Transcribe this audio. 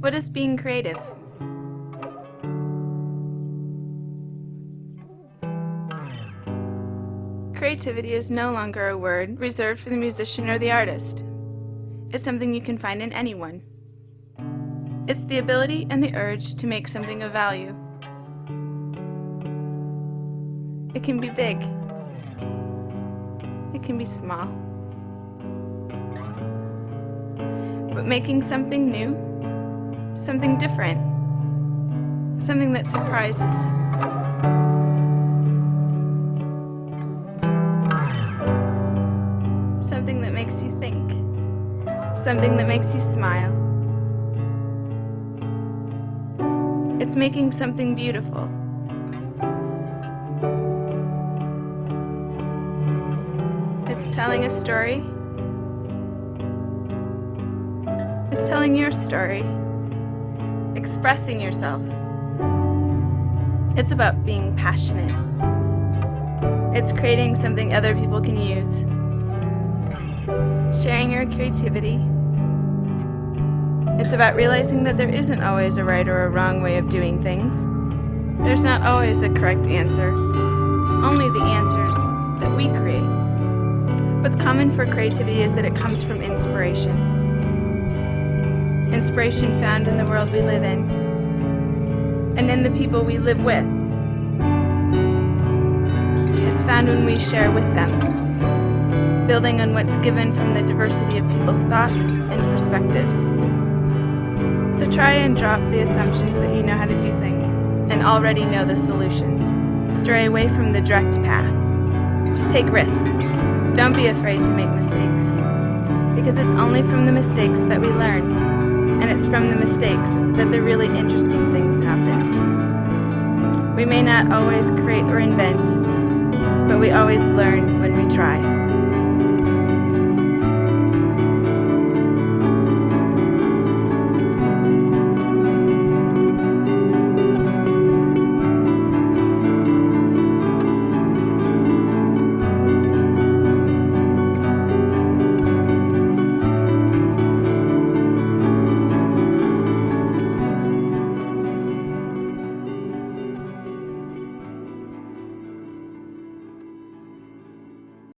What is being creative? Creativity is no longer a word reserved for the musician or the artist. It's something you can find in anyone. It's the ability and the urge to make something of value. It can be big. It can be small. But making something new, something different, something that surprises. Something that makes you think. Something that makes you smile. It's making something beautiful. It's telling a story. It's telling your story. Expressing yourself. It's about being passionate. It's creating something other people can use. Sharing your creativity. It's about realizing that there isn't always a right or a wrong way of doing things. There's not always a correct answer, only the answers that we create. What's common for creativity is that it comes from inspiration. Inspiration found in the world we live in, and in the people we live with. It's found when we share with them, building on what's given from the diversity of people's thoughts and perspectives. So try and drop the assumptions that you know how to do things and already know the solution. Stray away from the direct path. Take risks. Don't be afraid to make mistakes, because it's only from the mistakes that we learn, and it's from the mistakes that the really interesting things happen. We may not always create or invent, but we always learn when we try.